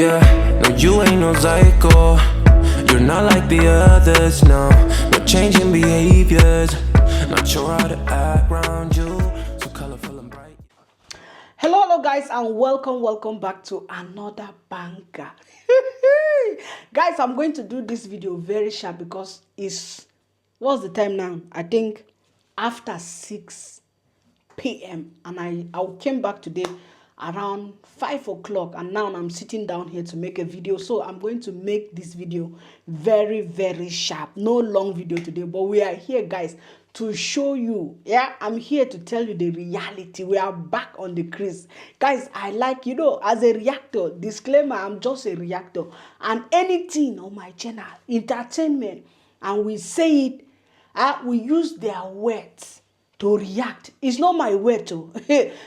Yeah, no, you ain't no psycho. You're not like the others, no. No changing behaviors. Not sure how to act around you. So colorful and bright. Hello guys, and welcome back to another banger. Guys, I'm going to do this video very sharp because what's the time now? I think after 6 p.m. and I came back today around 5 o'clock, and now I'm sitting down here to make a video. So I'm going to make this video very sharp. No long video today, but we are here, guys, to show you. Yeah, I'm here to tell you the reality. We are back on the crease, guys. I like, as a reactor, disclaimer, I'm just a reactor, and anything on my channel, entertainment, and we say it, we use their words to react. It's not my word too.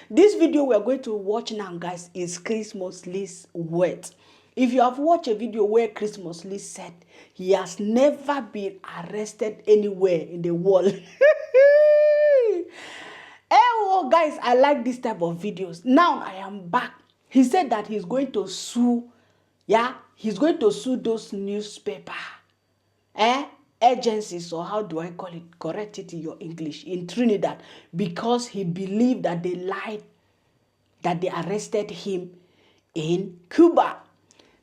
This video we are going to watch now, guys, is Christmas Lee's words. If you have watched a video where Christmas Lee said he has never been arrested anywhere in the world. Oh, guys, I like this type of videos. Now I am back. He said that he's going to sue. Yeah, he's going to sue those newspaper agencies, or how do I call it, correct it in your English, in Trinidad, because he believed that they lied, that they arrested him in Cuba.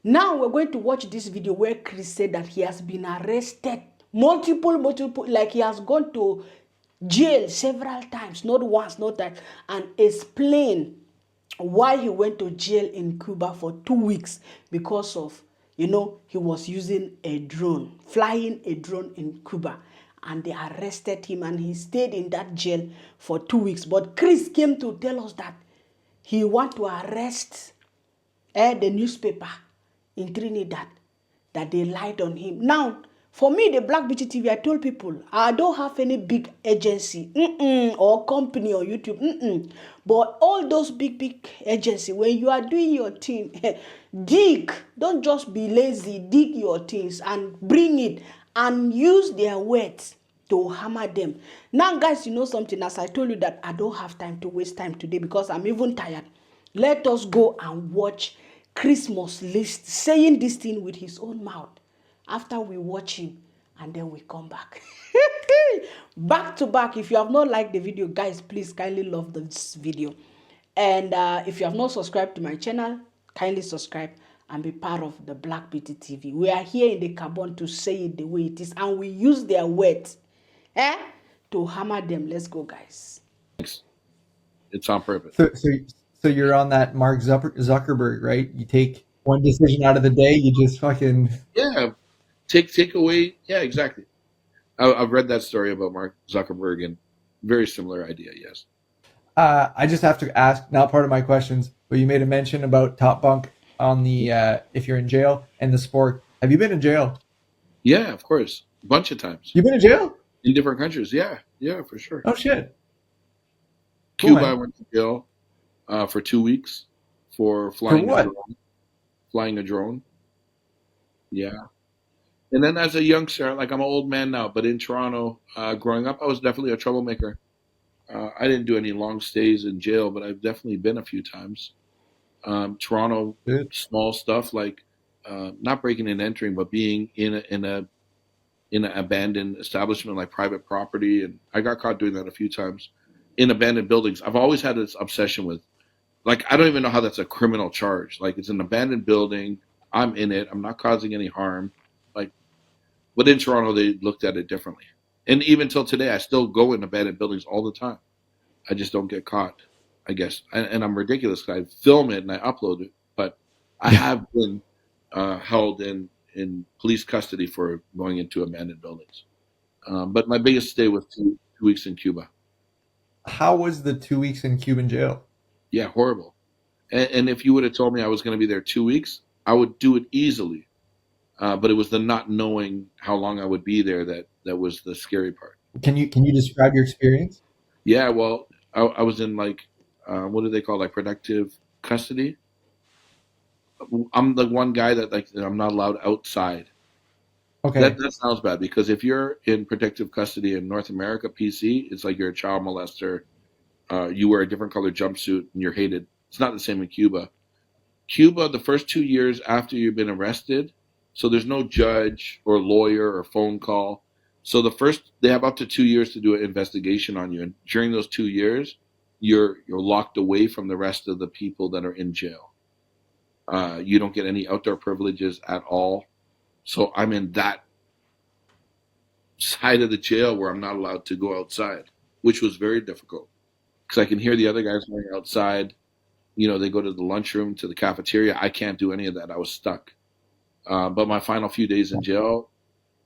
Now we're going to watch this video where Chris said that he has been arrested multiple, like he has gone to jail several times, not once, not that, and explain why he went to jail in Cuba for 2 weeks because of, he was using a drone, flying a drone in Cuba, and they arrested him, and he stayed in that jail for 2 weeks. But Chris came to tell us that he want to arrest the newspaper in Trinidad, that they lied on him. Now, for me, the Black Beauty TV, I told people, I don't have any big agency or company or YouTube. But all those big agency, when you are doing your thing, dig. Don't just be lazy. Dig your things and bring it and use their words to hammer them. Now, guys, you know something? As I told you that I don't have time to waste time today because I'm even tired. Let us go and watch Christmas List saying this thing with his own mouth. After we watch him, and then we come back. Back to back. If you have not liked the video, guys, please kindly love this video. And if you have not subscribed to my channel, kindly subscribe and be part of the Black Beauty TV. We are here in the carbon to say it the way it is, and we use their words to hammer them. Let's go, guys. It's on purpose. So you're on that Mark Zuckerberg, right? You take one decision out of the day, you just fucking Take away. Yeah, exactly. I've read that story about Mark Zuckerberg, and very similar idea. Yes. I just have to ask, not part of my questions, but you made a mention about top bunk on the if you're in jail and the sport. Have you been in jail? Yeah, of course, a bunch of times You've been in jail? in different countries. Yeah, for sure. Oh shit. Cuba, Cool, I went to jail for 2 weeks for flying what? a drone. Yeah. And then as a youngster, like I'm an old man now, but in Toronto, growing up, I was definitely a troublemaker. I didn't do any long stays in jail, but I've definitely been a few times. Toronto, Good. small stuff like not breaking and entering, but being in an abandoned establishment, like private property, and I got caught doing that a few times in abandoned buildings. I've always had this obsession with, like, I don't even know how that's a criminal charge. Like, it's an abandoned building. I'm in it. I'm not causing any harm. Like, but in Toronto, they looked at it differently. And even till today, I still go in abandoned buildings all the time. I just don't get caught, I guess. And I'm ridiculous because I film it and I upload it. But I have been held in police custody for going into abandoned buildings. But my biggest stay was 2 weeks in Cuba. How was the 2 weeks in Cuban jail? Yeah, horrible. And if you would have told me I was going to be there 2 weeks, I would do it easily. But it was the not knowing how long I would be there that was the scary part. Can you describe your experience? Yeah, well, I was in like, what do they call, like, protective custody? I'm the one guy that, like, I'm not allowed outside. Okay. That sounds bad because if you're in protective custody in North America, PC, it's like you're a child molester. You wear a different colored jumpsuit and you're hated. It's not the same in Cuba. Cuba, the first 2 years after you've been arrested, so there's no judge or lawyer or phone call. So they have up to 2 years to do an investigation on you, and during those 2 years, you're locked away from the rest of the people that are in jail. You don't get any outdoor privileges at all. So I'm in that side of the jail where I'm not allowed to go outside, which was very difficult because I can hear the other guys going outside. They go to the lunchroom, to the cafeteria. I can't do any of that. I was stuck. But my final few days in jail,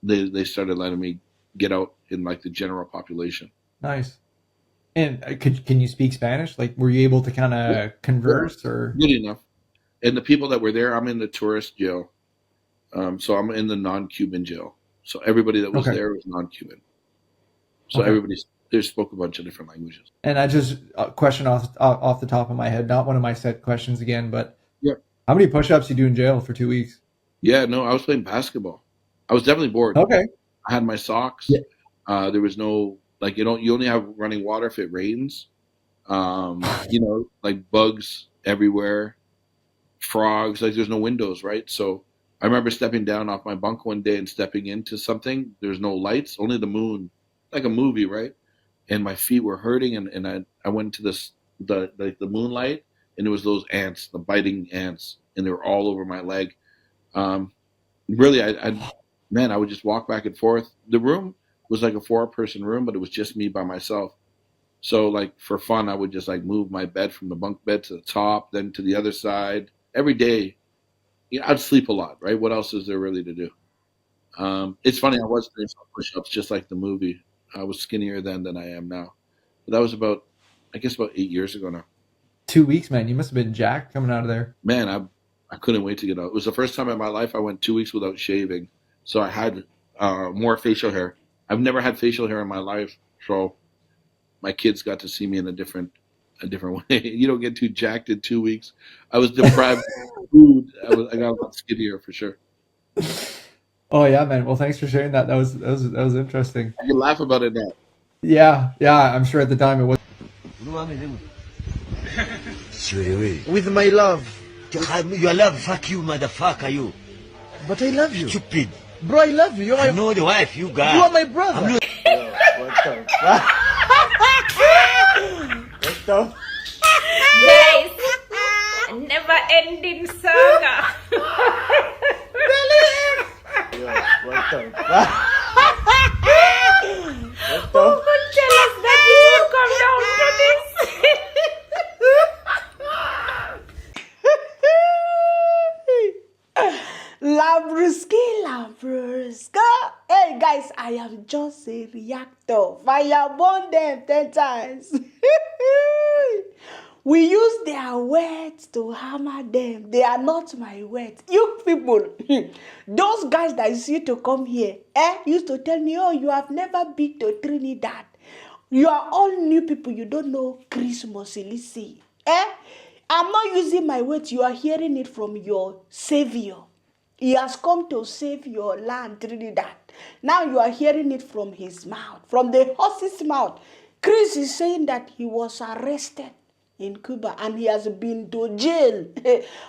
they started letting me get out in like the general population. Nice. And can you speak Spanish? Like, were you able to kind of converse or? Good enough. And the people that were there, I'm in the tourist jail. So I'm in the non-Cuban jail. So everybody that was there was non-Cuban. So they spoke a bunch of different languages. And I just a question off the top of my head, not one of my set questions again, but yeah, how many push-ups you do in jail for 2 weeks? Yeah, no, I was playing basketball. I was definitely bored. Okay. I had my socks. Yeah. There was no you only have running water if it rains. Like bugs everywhere, frogs. Like there's no windows, right? So I remember stepping down off my bunk one day and stepping into something. There's no lights, only the moon, like a movie, right? And my feet were hurting, and I went to the moonlight, and it was those ants, the biting ants, and they were all over my leg. Really, I would just walk back and forth. The room was like a 4-person room, but it was just me by myself. So like for fun, I would just like move my bed from the bunk bed to the top, then to the other side. Every day, I'd sleep a lot, right? What else is there really to do? It's funny, I was doing some push-ups just like the movie. I was skinnier then than I am now. But that was about 8 years ago now. 2 weeks, man. You must have been jacked coming out of there. Man, I couldn't wait to get out. It was the first time in my life I went 2 weeks without shaving. So I had more facial hair. I've never had facial hair in my life. So my kids got to see me in a different way. You don't get too jacked in 2 weeks. I was deprived of food. I got a lot skinnier for sure. Oh yeah, man. Well, thanks for sharing that. That was interesting. I can laugh about it now. Yeah. I'm sure at the time it was. With my love. Your love, fuck you, motherfucker, you. But I love you. Stupid. Bro, I love you. You're my... I know the wife you got. You are my brother. I'm not... What the Guys, never ending saga. What the Who could tell us that you will come down to this? Labruska. Hey guys, I am just a reactor. Fire burn them 10 times. We use their words to hammer them. They are not my words. You people, those guys that used to come here, used to tell me, oh, you have never been to Trinidad. You are all new people. You don't know Chris Mosilisi. I'm not using my words. You are hearing it from your savior. He has come to save your land, Trinidad. Now you are hearing it from his mouth, from the horse's mouth. Chris is saying that he was arrested in Cuba and he has been to jail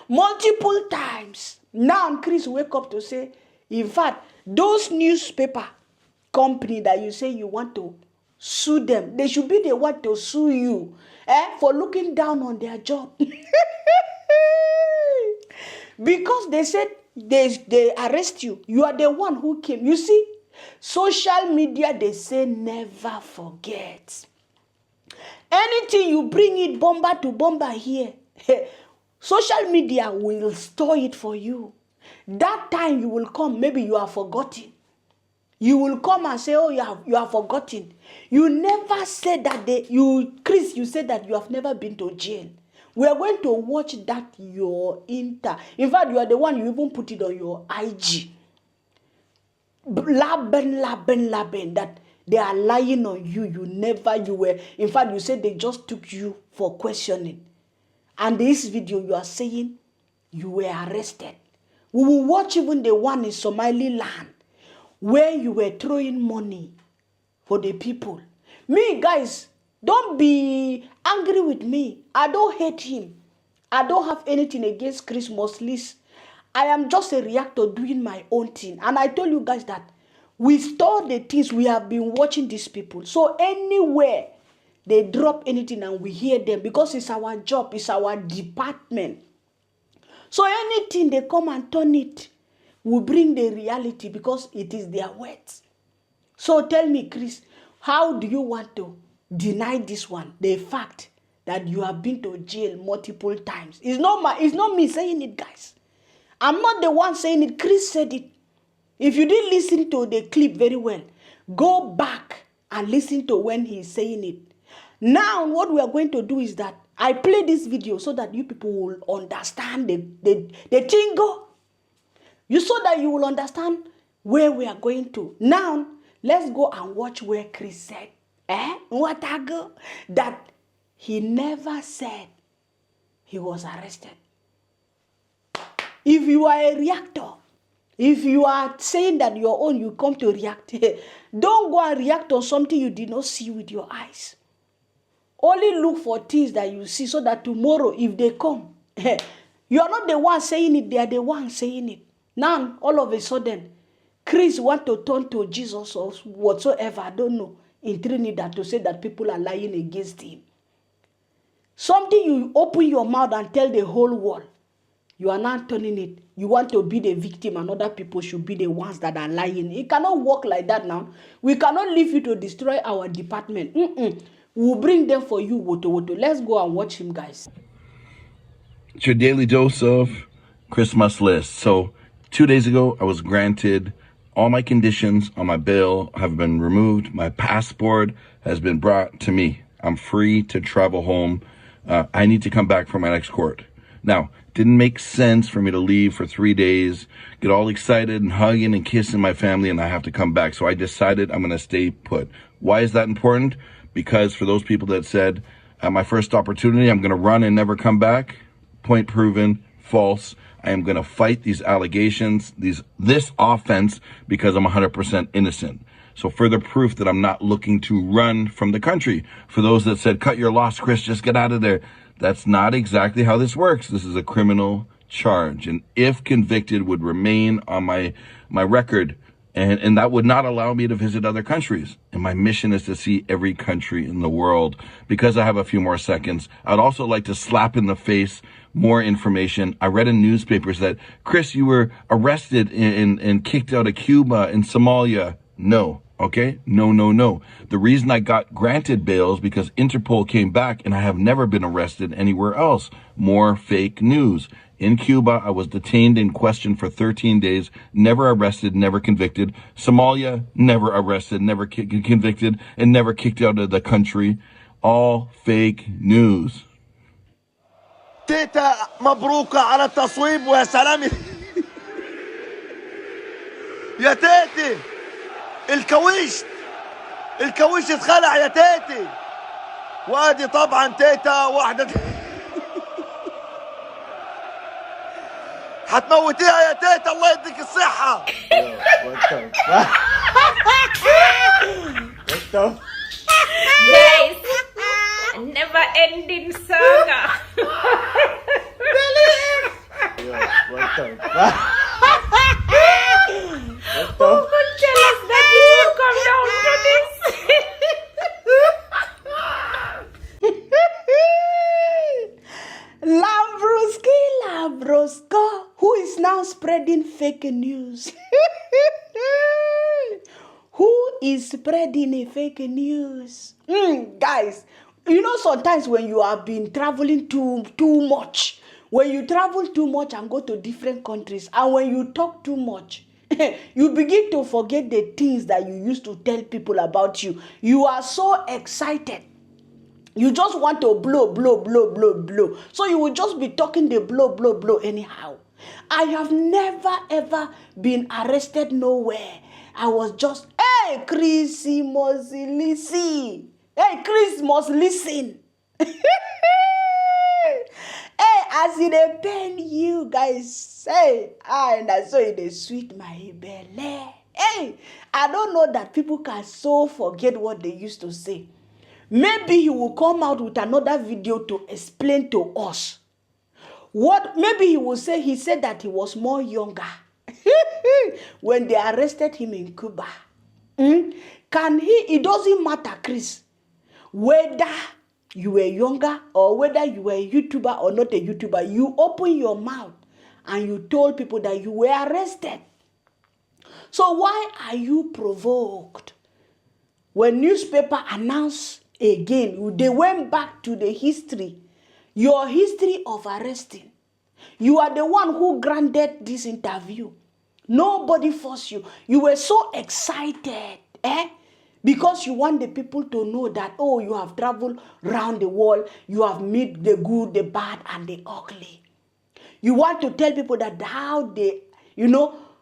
multiple times. Now Chris wake up to say, in fact, those newspaper company that you say you want to sue them, they should be the one to sue you for looking down on their job. Because they said they arrest you. You are the one who came. You see, social media, they say never forget. Anything you bring it bomber to bomber here, social media will store it for you. That time you will come, maybe you are forgotten. You will come and say, oh, you are forgotten. You never said that Chris, you said that you have never been to jail. We are going to watch that in fact, you are the one, you even put it on your IG. Laben, that they are lying on you. You were. In fact, you said they just took you for questioning. And this video, you are saying you were arrested. We will watch even the one in Somaliland where you were throwing money for the people. Me, guys, don't be angry with me. I don't hate him. I don't have anything against Chris Mosley's. I am just a reactor doing my own thing. And I told you guys that we store the things we have been watching these people. So anywhere they drop anything and we hear them, because it's our job, it's our department. So anything they come and turn it, we bring the reality because it is their words. So tell me, Chris, how do you want to deny this one? The fact that you have been to jail multiple times. It's not me saying it, guys. I'm not the one saying it. Chris said it. If you didn't listen to the clip very well, go back and listen to when he's saying it. Now, what we are going to do is that I play this video so that you people will understand the tingo. So that you will understand where we are going to. Now, let's go and watch where Chris said, what I go? That he never said he was arrested. If you are a reactor, if you are saying that your own, you come to react, don't go and react on something you did not see with your eyes. Only look for things that you see so that tomorrow, if they come, you are not the one saying it, they are the one saying it. Now, all of a sudden, Chris want to turn to Jesus or whatsoever, I don't know, in Trinidad to say that people are lying against him. Something you open your mouth and tell the whole world, you are not turning it. You want to be the victim and other people should be the ones that are lying. It cannot work like that now. We cannot leave you to destroy our department. We'll bring them for you, Woto. Let's go and watch him, guys. It's your daily dose of Christmas list. So 2 days ago, I was granted all my conditions on my bail have been removed. My passport has been brought to me. I'm free to travel home. I need to come back for my next court. Now, didn't make sense for me to leave for 3 days, get all excited and hugging and kissing my family, and I have to come back. So I decided I'm going to stay put. Why is that important? Because for those people that said, at my first opportunity, I'm going to run and never come back, point proven, false. I am going to fight these allegations, this offense, because I'm 100% innocent. So further proof that I'm not looking to run from the country. For those that said, cut your loss, Chris, just get out of there. That's not exactly how this works. This is a criminal charge. And if convicted, would remain on my record. And that would not allow me to visit other countries. And my mission is to see every country in the world. Because I have a few more seconds, I'd also like to slap in the face more information. I read in newspapers that, Chris, you were arrested and kicked out of Cuba and Somalia. No. Okay? No. The reason I got granted bail is because Interpol came back and I have never been arrested anywhere else. More fake news. In Cuba, I was detained and questioned for 13 days, never arrested, never convicted. Somalia, never arrested, never convicted, and never kicked out of the country. All fake news. تيتا مبروكة على التصويب ويا سلام يا تيتي الكويش اتخلع يا تيتي وادي طبعا تيتا واحدة هتموتيها يا تيتا الله يديك الصحة. What the? Guys, never ending saga. What the? Who could tell us that it would come down to this? Labrosko, who is now spreading fake news? Who is spreading a fake news? Guys, you know sometimes when you have been traveling too much, when you travel too much and go to different countries, and when you talk too much, you begin to forget the things that you used to tell people about you. You are so excited. You just want to blow. So you will just be talking the blow anyhow. I have never ever been arrested nowhere. I was just, hey, Chris must listen. Hey, Chris must listen. Hey, as it depend you guys, hey, and I saw it sweet my belly. Hey, I don't know that people can so forget what they used to say. Maybe he will come out with another video to explain to us What maybe he will say, he said that he was more younger when they arrested him in Cuba. Can he? It doesn't matter, Chris, whether you were younger or whether you were a YouTuber or not a YouTuber. You open your mouth and you told people that you were arrested. So why are you provoked? When newspaper announced again, they went back to the history, your history of arresting. You are the one who granted this interview. Nobody forced you. You were so excited, because you want the people to know that, oh, you have traveled around the world, you have met the good, the bad, and the ugly. You want to tell people that how they,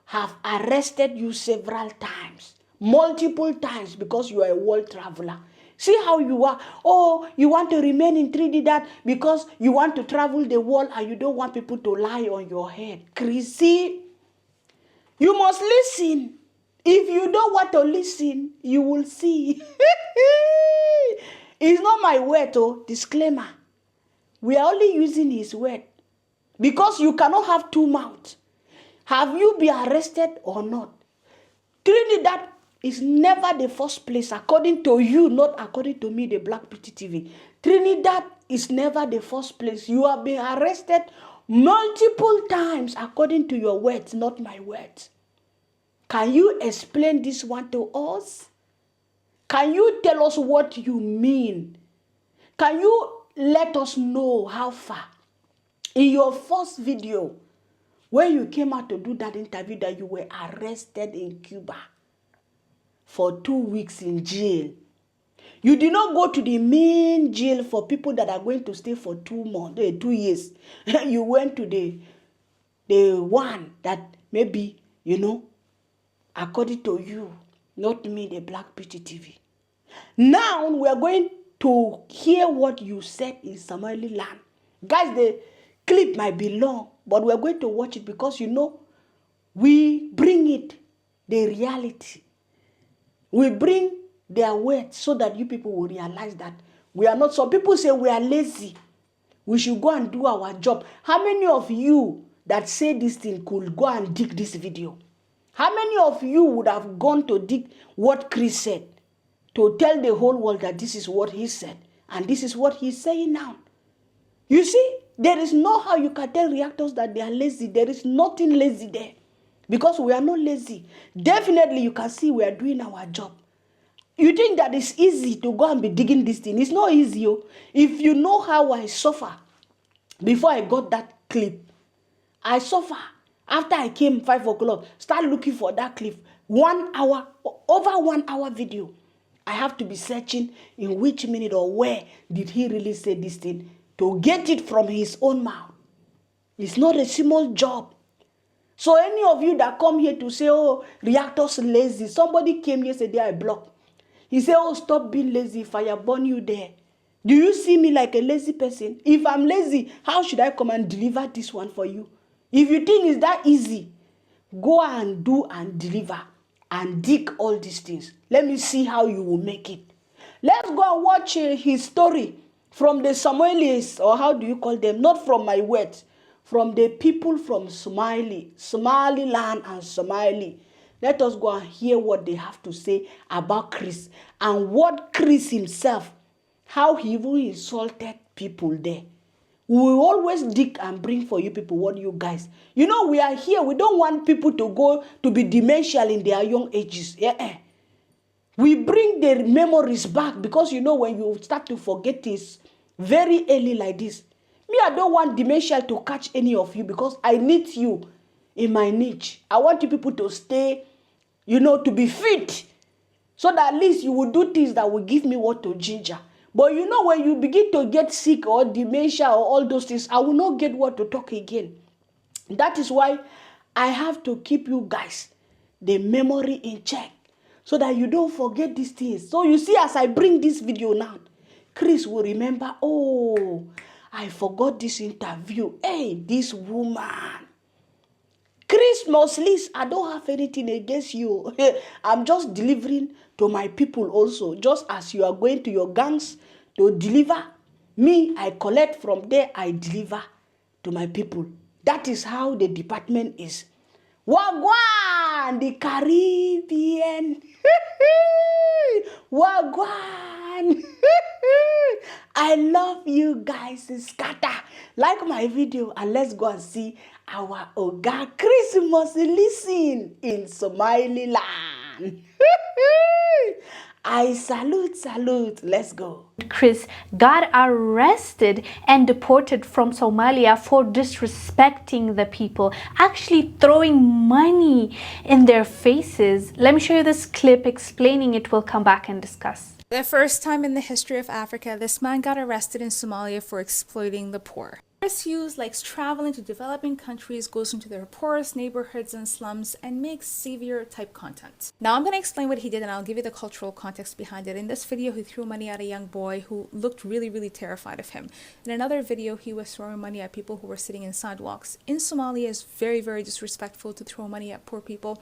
have arrested you several times, multiple times, because you are a world traveler. See how you are. Oh, you want to remain in Trinidad because you want to travel the world and you don't want people to lie on your head. Chrissy, you must listen. If you don't want to listen, you will see. It's not my word, oh, disclaimer. We are only using his word. Because you cannot have two mouths. Have you been arrested or not? Trinidad is never the first place, according to you, not according to me, the Black Beauty TV. Trinidad is never the first place. You have been arrested multiple times, according to your words, not my words. Can you explain this one to us? Can you tell us what you mean? Can you let us know how far? In your first video, when you came out to do that interview, that you were arrested in Cuba for 2 weeks in jail. You did not go to the main jail for people that are going to stay for 2 years. You went to the one that maybe, according to you, not me, the Black Beauty TV. Now we are going to hear what you said in Somaliland. Guys, the clip might be long, but we are going to watch it because, we bring it, the reality. We bring their words so that you people will realize that we are not. Some people say we are lazy. We should go and do our job. How many of you that say this thing could go and dig this video? How many of you would have gone to dig what Chris said, to tell the whole world that this is what he said and this is what he's saying now? You see, there is no how you can tell reactors that they are lazy. There is nothing lazy there because we are not lazy. Definitely, you can see we are doing our job. You think that it's easy to go and be digging this thing. It's not easy. If you know how I suffer before I got that clip, I suffer. After I came 5 o'clock, start looking for that clip. 1 hour, over 1 hour video. I have to be searching in which minute or where did he really say this thing to get it from his own mouth. It's not a small job. So any of you that come here to say, oh, reactors lazy. Somebody came yesterday, I blocked. He said, oh, stop being lazy. Fire burn you there. Do you see me like a lazy person? If I'm lazy, how should I come and deliver this one for you? If you think it's that easy, go and do and deliver and dig all these things. Let me see how you will make it. Let's go and watch his story from the Somalis, or how do you call them? Not from my words, from the people from Somaliland and Somali. Let us go and hear what they have to say about Chris and what Chris himself, how he even insulted people there. We will always dig and bring for you people what you guys. We are here. We don't want people to go to be demential in their young ages. We bring their memories back because, when you start to forget this very early like this, me, I don't want dementia to catch any of you because I need you in my niche. I want you people to stay, to be fit so that at least you will do things that will give me what to ginger. But when you begin to get sick or dementia or all those things, I will not get what to talk again. That is why I have to keep you guys, the memory in check, so that you don't forget these things. So you see, as I bring this video now, Chris will remember, oh, I forgot this interview. Hey, this woman. Chris mostly, I don't have anything against you. I'm just delivering to my people also. Just as you are going to your gangs to deliver, me, I collect from there, I deliver to my people. That is how the department is. Wagwan, the Caribbean. Wagwan. I love you guys. Scatter. Like my video and let's go and see our Oga Christmas listen in Somaliland. I salute. Let's go. Chris got arrested and deported from Somalia for disrespecting the people, actually throwing money in their faces. Let me show you this clip explaining it. We'll come back and discuss. The first time in the history of Africa, this man got arrested in Somalia for exploiting the poor. Chris Hughes likes traveling to developing countries, goes into their poorest neighborhoods and slums, and makes savior type content. Now I'm going to explain what he did and I'll give you the cultural context behind it. In this video, he threw money at a young boy who looked really terrified of him. In another video, he was throwing money at people who were sitting in sidewalks. In Somalia, it's very disrespectful to throw money at poor people,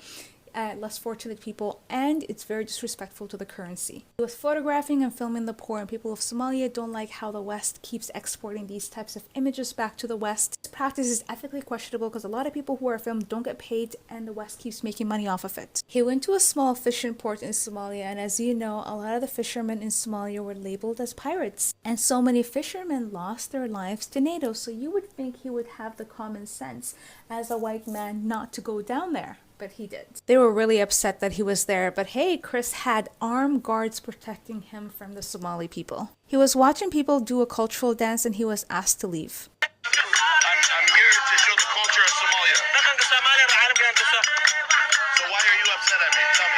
less fortunate people, and it's very disrespectful to the currency. He was photographing and filming the poor, and people of Somalia don't like how the West keeps exporting these types of images back to the West. This practice is ethically questionable because a lot of people who are filmed don't get paid and the West keeps making money off of it. He went to a small fishing port in Somalia, and as you know, a lot of the fishermen in Somalia were labeled as pirates, and so many fishermen lost their lives to NATO. So you would think he would have the common sense as a white man not to go down there. But he did. They were really upset that he was there, but hey, Chris had armed guards protecting him from the Somali people. He was watching people do a cultural dance and he was asked to leave. I'm here to show the culture of Somalia. So why are you upset at me? Tell me.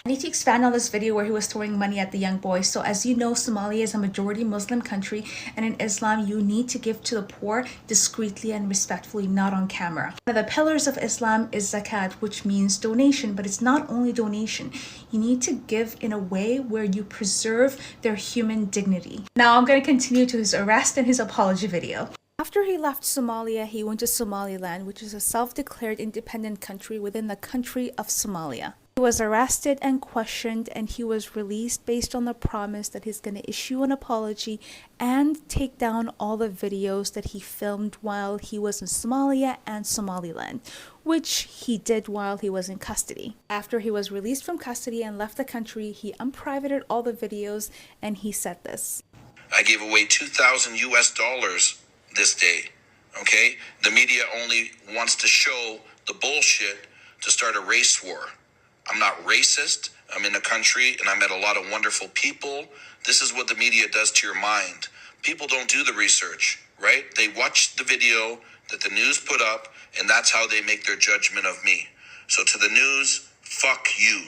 I need to expand on this video where he was throwing money at the young boy. So as you know, Somalia is a majority Muslim country, and in Islam, you need to give to the poor discreetly and respectfully, not on camera. One of the pillars of Islam is zakat, which means donation, but it's not only donation. You need to give in a way where you preserve their human dignity. Now I'm going to continue to his arrest and his apology video. After he left Somalia, he went to Somaliland, which is a self-declared independent country within the country of Somalia. He was arrested and questioned, and he was released based on the promise that he's going to issue an apology and take down all the videos that he filmed while he was in Somalia and Somaliland, which he did while he was in custody. After he was released from custody and left the country, he unprivated all the videos, and he said this. I gave away $2,000 US this day, okay? The media only wants to show the bullshit to start a race war. I'm not racist. I'm in a country and I met a lot of wonderful people. This is what the media does to your mind. People don't do the research, right? They watch the video that the news put up and that's how they make their judgment of me. So to the news, fuck you.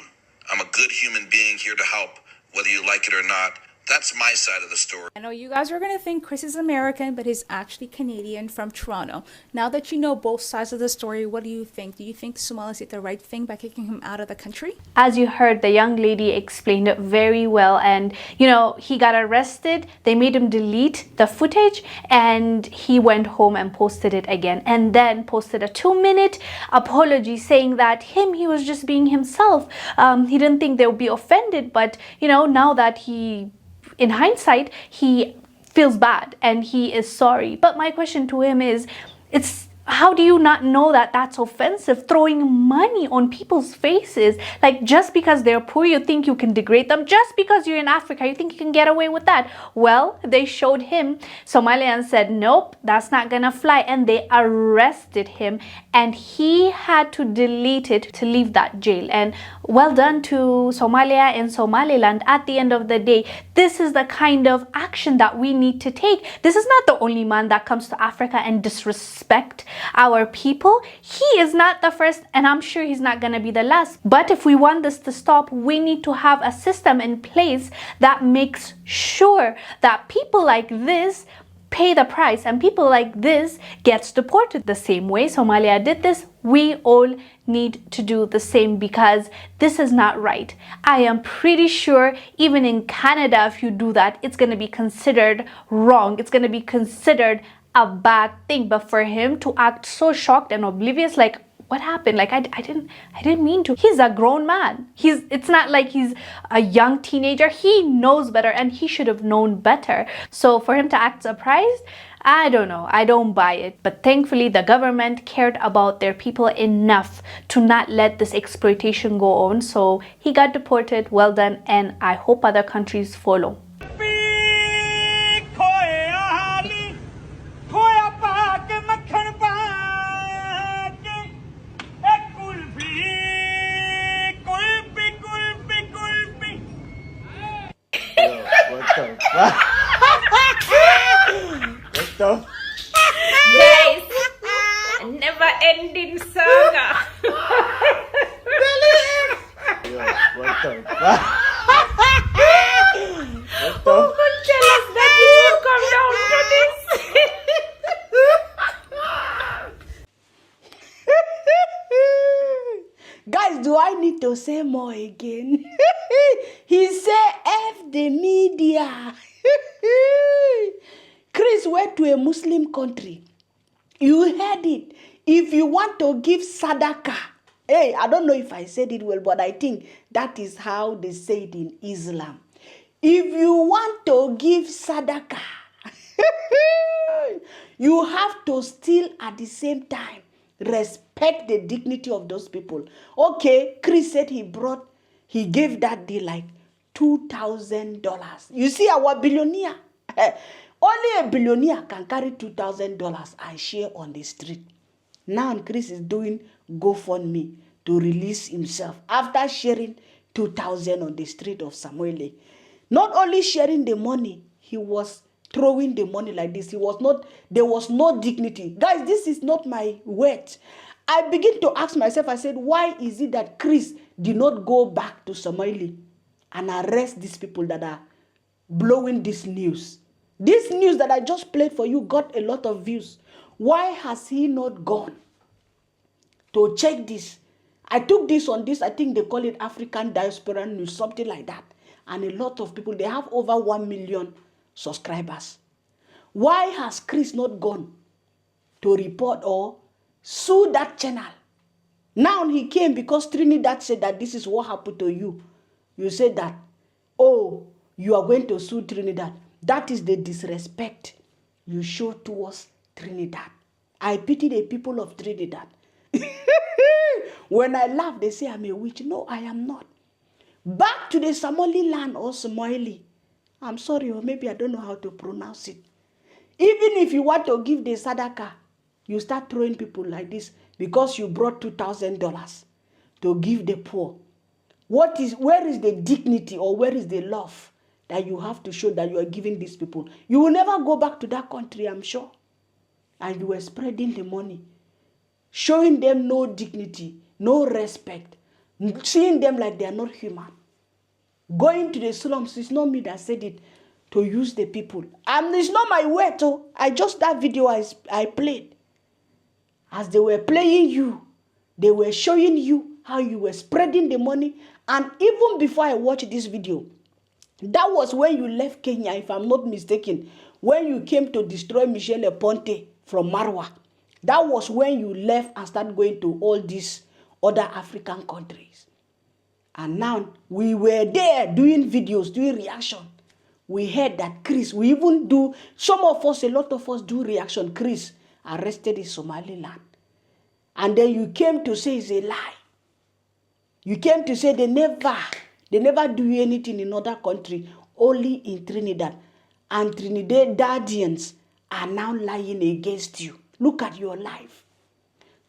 I'm a good human being here to help, whether you like it or not. That's my side of the story. I know you guys are going to think Chris is American, but he's actually Canadian from Toronto. Now that you know both sides of the story, what do you think? Do you think the Somalis did the right thing by kicking him out of the country? As you heard, the young lady explained it very well. And, you know, he got arrested. They made him delete the footage and he went home and posted it again. And then posted a 2-minute apology saying that he was just being himself. He didn't think they would be offended. But, you know, now that in hindsight, he feels bad and he is sorry. But my question to him is, how do you not know that that's offensive? Throwing money on people's faces. Like, just because they're poor, you think you can degrade them? Just because you're in Africa, you think you can get away with that? Well, they showed him. Somaliland said, nope, that's not gonna fly. And they arrested him. And he had to delete it to leave that jail. And well done to Somalia and Somaliland. At the end of the day, this is the kind of action that we need to take. This is not the only man that comes to Africa and disrespect our people. He is not the first, and I'm sure he's not going to be the last. But if we want this to stop, we need to have a system in place that makes sure that people like this pay the price and people like this gets deported. The same way Somalia did this, we all need to do the same, because this is not right. I am pretty sure even in Canada, if you do that, it's going to be considered wrong. It's going to be considered a bad thing. But for him to act so shocked and oblivious, like what happened? Like, I didn't mean to. He's a grown man. It's not like he's a young teenager. He knows better, and he should have known better. So for him to act surprised, I don't know. I don't buy it. But thankfully, the government cared about their people enough to not let this exploitation go on. So he got deported. Well done. And I hope other countries follow. What the fuck? What the? Guys, a never-ending saga. Yo, what the fuck? What Who the? could tell us that it would come down to this? Guys, do I need to say more again? He said, F the media. Chris went to a Muslim country. You heard it. If you want to give sadaqah, hey, I don't know if I said it well, but I think that is how they say it in Islam. If you want to give sadaqah, you have to still at the same time respect the dignity of those people. Okay, Chris said he gave that day like $2,000. You see, our billionaire, only a billionaire can carry $2,000 and share on the street. Now Chris is doing GoFundMe to release himself after sharing 2,000 on the street of Somalia. Not only sharing the money, he was throwing the money like this. There was no dignity. Guys, this is not my word. I begin to ask myself, I said, why is it that Chris did not go back to Somalia and arrest these people that are blowing this news? This news that I just played for you got a lot of views. Why has he not gone to check this? I took this on this, I think they call it African Diaspora News, something like that. And a lot of people, they have over 1 million subscribers. Why has Chris not gone to report or sue that channel? Now he came because Trinidad said that this is what happened to you. You said that, oh, you are going to sue Trinidad. That is the disrespect you show towards Trinidad. I pity the people of Trinidad. When I laugh, they say I'm a witch. No, I am not. Back to the Somaliland or Somali. I'm sorry, or maybe I don't know how to pronounce it. Even if you want to give the sadaqah, you start throwing people like this because you brought $2,000 to give the poor. Where is the dignity or where is the love that you have to show that you are giving these people? You will never go back to that country, I'm sure. And you were spreading the money, showing them no dignity, no respect, seeing them like they are not human. Going to the slums, it's not me that said it, to use the people. And it's not my word, oh. That video I played. As they were playing you, they were showing you how you were spreading the money. And even before I watched this video, that was when you left Kenya, if I'm not mistaken, when you came to destroy Michelle Ponte from Marwa. That was when you left and started going to all these other African countries. And now we were there doing videos, doing reaction. We heard that Chris, we even do, some of us, a lot of us do reaction. Chris arrested in Somaliland. And then you came to say it's a lie. You came to say they never do anything in other country, only in Trinidad. And Trinidadians are now lying against you. Look at your life.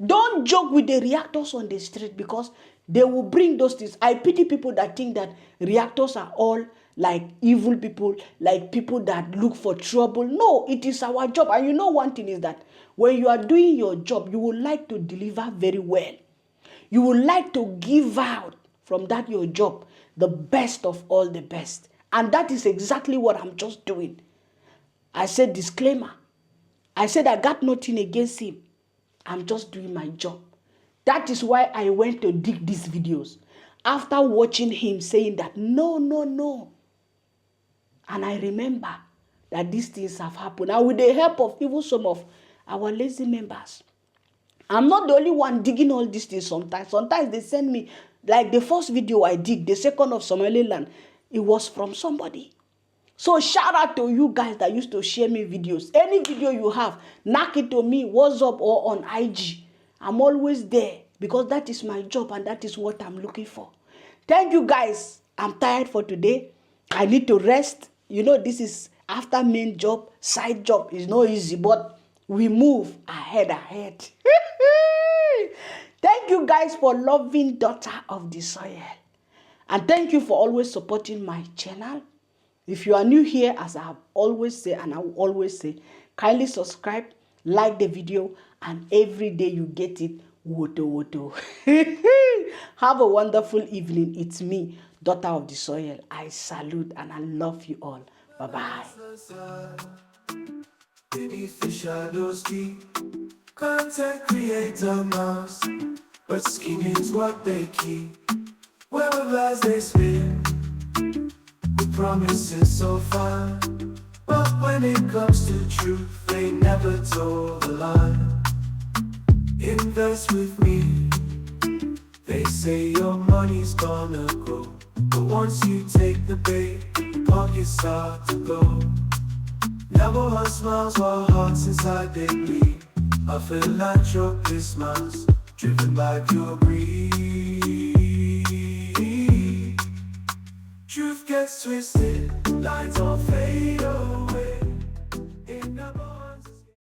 Don't joke with the reactors on the street because they will bring those things. I pity people that think that reactors are all like evil people, like people that look for trouble. No, it is our job. And you know one thing is that when you are doing your job, you would like to deliver very well. You would like to give out from that your job the best of all the best. And that is exactly what I'm just doing. I said disclaimer. I said I got nothing against him. I'm just doing my job. That is why I went to dig these videos. After watching him saying that, no. And I remember that these things have happened. And with the help of even some of our lazy members, I'm not the only one digging all these things sometimes. Sometimes they send me, like the first video I did, the second of Somaliland, it was from somebody. So shout out to you guys that used to share me videos. Any video you have, knock it to me, WhatsApp or on IG. I'm always there because that is my job and that is what I'm looking for. Thank you guys. I'm tired for today. I need to rest. You know, this is after main job, side job is not easy, but we move ahead. Thank you guys for loving Daughter of the Soil. And thank you for always supporting my channel. If you are new here, as I have always said, and I will always say, kindly subscribe, like the video, and every day you get it, woto. Have a wonderful evening. It's me, Daughter of the Soil. I salute and I love you all. Bye-bye. Beneath the shadows deep, content creator mouse, but scheming's what they keep. Wherever lies they spin, with promises so fine, but when it comes to truth, they never toe the line. Invest with me, they say your money's gonna grow, but once you take the bait, pockets start to go. Never hunt smiles while hearts inside they bleed. A philanthropist smiles, driven by pure greed. Truth gets twisted, lines all fade.